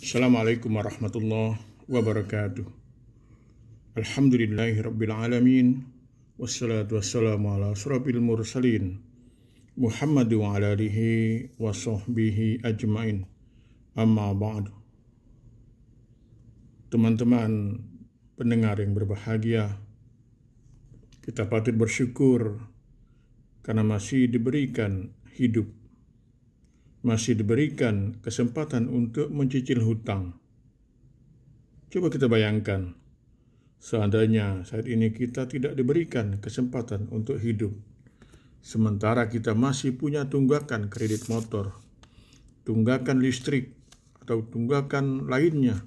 Assalamualaikum warahmatullahi wabarakatuh. Alhamdulillahi rabbil alamin. Wassalatu wassalamu ala asrafil mursalin Muhammad wa ala alihi wa sahbihi ajmain. Amma ba'du. Teman-teman pendengar yang berbahagia, kita patut bersyukur karena masih diberikan hidup, masih diberikan kesempatan untuk mencicil hutang. Coba kita bayangkan, seandainya saat ini kita tidak diberikan kesempatan untuk hidup, sementara kita masih punya tunggakan kredit motor, tunggakan listrik, atau tunggakan lainnya,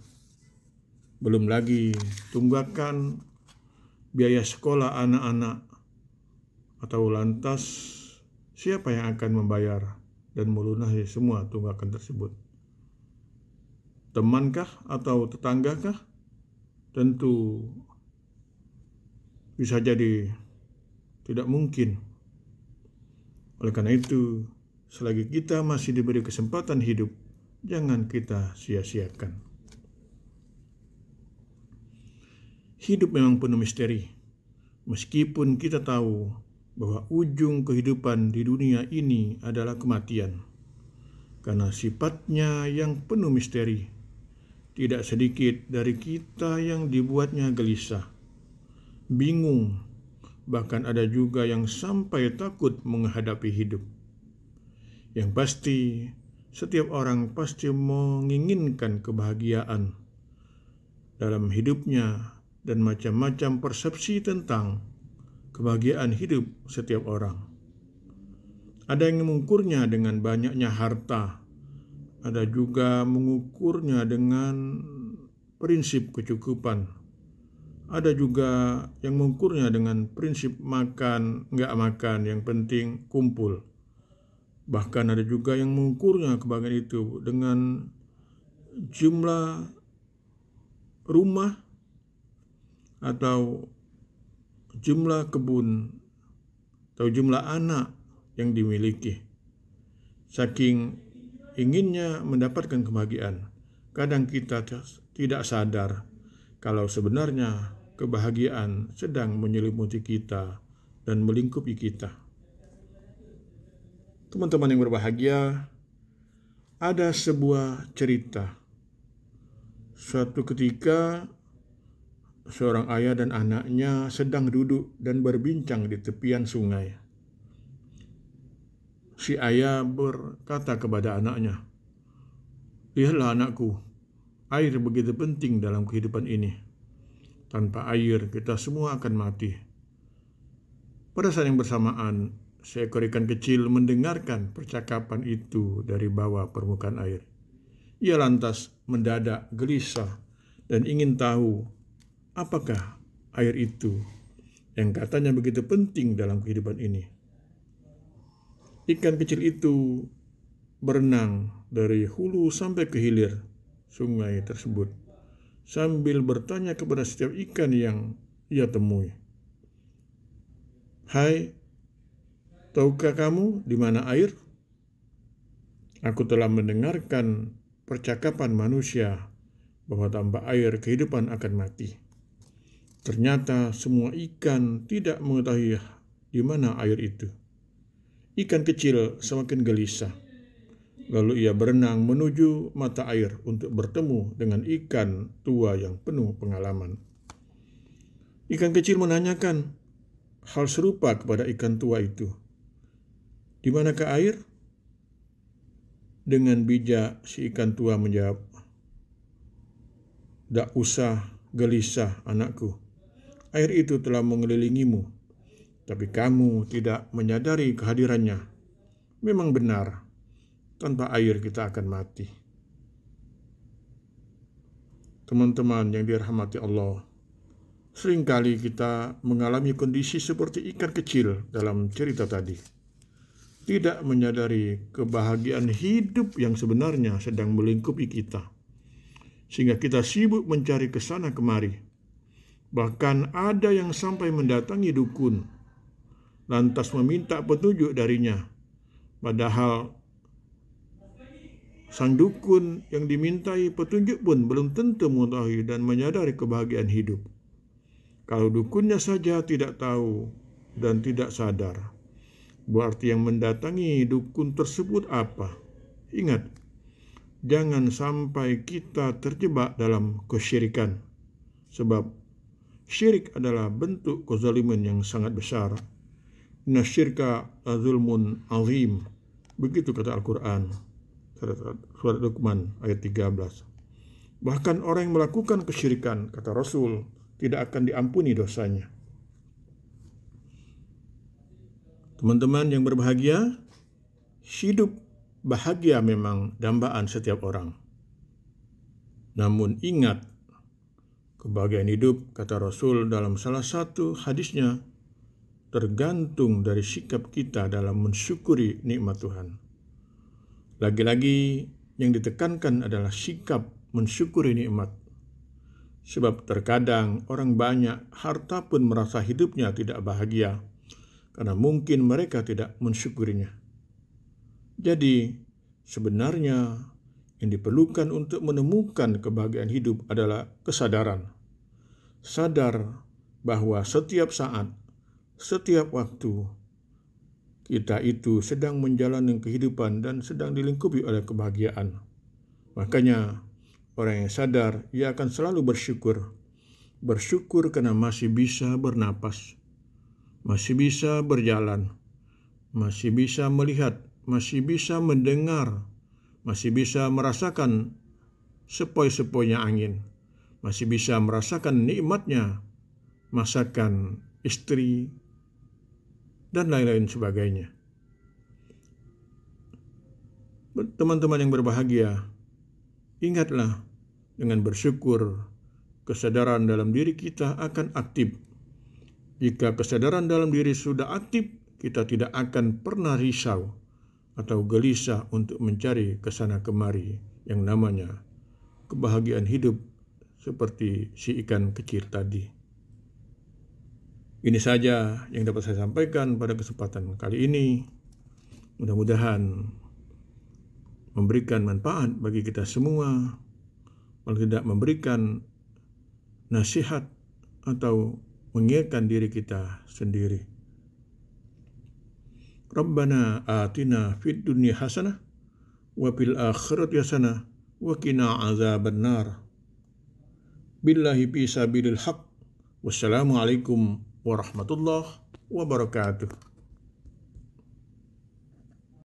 belum lagi tunggakan biaya sekolah anak-anak, atau lantas siapa yang akan membayar dan melunasi semua tunggakan tersebut? Temankah atau tetanggakah? Tentu bisa jadi tidak mungkin. Oleh karena itu, selagi kita masih diberi kesempatan hidup, jangan kita sia-siakan. Hidup memang penuh misteri, meskipun kita tahu bahwa ujung kehidupan di dunia ini adalah kematian. Karena sifatnya yang penuh misteri, tidak sedikit dari kita yang dibuatnya gelisah, bingung, bahkan ada juga yang sampai takut menghadapi hidup. Yang pasti, setiap orang pasti menginginkan kebahagiaan dalam hidupnya dan macam-macam persepsi tentang kebahagiaan hidup setiap orang. Ada yang mengukurnya dengan banyaknya harta, ada juga mengukurnya dengan prinsip kecukupan, ada juga yang mengukurnya dengan prinsip makan, nggak makan, yang penting kumpul. Bahkan ada juga yang mengukurnya kebahagiaan itu dengan jumlah rumah atau jumlah kebun atau jumlah anak yang dimiliki. Saking inginnya mendapatkan kebahagiaan, kadang kita tidak sadar kalau sebenarnya kebahagiaan sedang menyelimuti kita dan melingkupi kita. Teman-teman yang berbahagia, ada sebuah cerita. Suatu ketika seorang ayah dan anaknya sedang duduk dan berbincang di tepian sungai. Si ayah berkata kepada anaknya, "Lihatlah anakku, air begitu penting dalam kehidupan ini. Tanpa air kita semua akan mati." Pada saat yang bersamaan, seekor ikan kecil mendengarkan percakapan itu dari bawah permukaan air. Ia lantas mendadak gelisah dan ingin tahu apakah air itu yang katanya begitu penting dalam kehidupan ini. Ikan kecil itu berenang dari hulu sampai ke hilir sungai tersebut sambil bertanya kepada setiap ikan yang ia temui, "Hai, tahukah kamu di mana air? Aku telah mendengarkan percakapan manusia bahwa tanpa air kehidupan akan mati." Ternyata semua ikan tidak mengetahui di mana air itu. Ikan kecil semakin gelisah. Lalu ia berenang menuju mata air untuk bertemu dengan ikan tua yang penuh pengalaman. Ikan kecil menanyakan hal serupa kepada ikan tua itu. "Di manakah air?" Dengan bijak si ikan tua menjawab, "Dak usah gelisah, anakku. Air itu telah mengelilingimu, tapi kamu tidak menyadari kehadirannya. Memang benar, tanpa air kita akan mati." Teman-teman yang dirahmati Allah, seringkali kita mengalami kondisi seperti ikan kecil dalam cerita tadi. Tidak menyadari kebahagiaan hidup yang sebenarnya sedang melingkupi kita, sehingga kita sibuk mencari kesana kemari. Bahkan ada yang sampai mendatangi dukun, lantas meminta petunjuk darinya, padahal Sang dukun yang dimintai petunjuk pun belum tentu mengetahui dan menyadari kebahagiaan hidup. Kalau dukunnya saja tidak tahu dan tidak sadar, berarti yang mendatangi dukun tersebut apa? Ingat, jangan sampai kita terjebak dalam kesyirikan, sebab syirik adalah bentuk kezaliman yang sangat besar. Inna syirka zulmun azim. Begitu kata Al-Quran, surat Luqman ayat 13. Bahkan orang yang melakukan kesyirikan, kata Rasul, tidak akan diampuni dosanya. Teman-teman yang berbahagia, hidup bahagia memang dambaan setiap orang. Namun ingat, kebahagiaan hidup, kata Rasul dalam salah satu hadisnya, tergantung dari sikap kita dalam mensyukuri nikmat Tuhan. Lagi-lagi yang ditekankan adalah sikap mensyukuri nikmat. Sebab terkadang orang banyak harta pun merasa hidupnya tidak bahagia, karena mungkin mereka tidak mensyukurinya. Jadi, sebenarnya yang diperlukan untuk menemukan kebahagiaan hidup adalah kesadaran. Sadar bahwa setiap saat, setiap waktu, kita itu sedang menjalani kehidupan dan sedang dilingkupi oleh kebahagiaan. Makanya, orang yang sadar, ia akan selalu bersyukur. Bersyukur karena masih bisa bernapas, masih bisa berjalan, masih bisa melihat, masih bisa mendengar, masih bisa merasakan sepoi-sepoinya angin, masih bisa merasakan nikmatnya masakan istri, dan lain-lain sebagainya. Teman-teman yang berbahagia, ingatlah, dengan bersyukur, kesadaran dalam diri kita akan aktif. Jika kesadaran dalam diri sudah aktif, kita tidak akan pernah risau atau gelisah untuk mencari kesana kemari yang namanya kebahagiaan hidup seperti si ikan kecil tadi. Ini saja yang dapat saya sampaikan pada kesempatan kali ini. Mudah-mudahan memberikan manfaat bagi kita semua, kalau tidak memberikan nasihat atau mengingatkan diri kita sendiri. Rabbana atina fid dunya hasanah wa fil akhirati hasanah wa qina azabannar. Billahi fi sabilil haq. Wassalamualaikum warahmatullahi wabarakatuh.